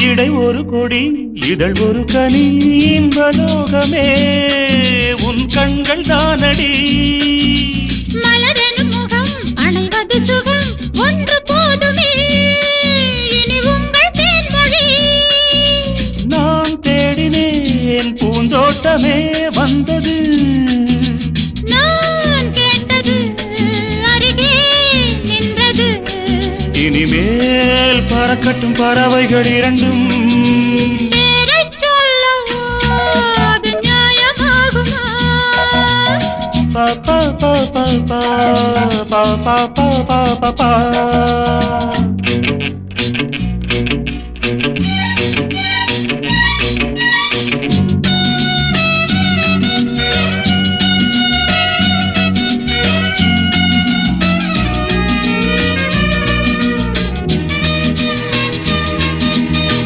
இடை ஒரு கொடி இதழ் ஒரு கனி இன்பலோகமே உன் கண்கள் தானடி மலரெனும் முகம் அணைவது சுகம் ஒன்று போதுமே இனி உங்கள் தேன்மொழி நான் தேடினேன் பூந்தோட்டமே வந்தது நான் கேட்டது அருகே நின்றது இனிமேல் பறக்கட்டும் பறவைகள் இரண்டும் பேரைச் சொல்லவோ அது நியாயமாகுமா பா பா பா பா பா பா பா பா பா பா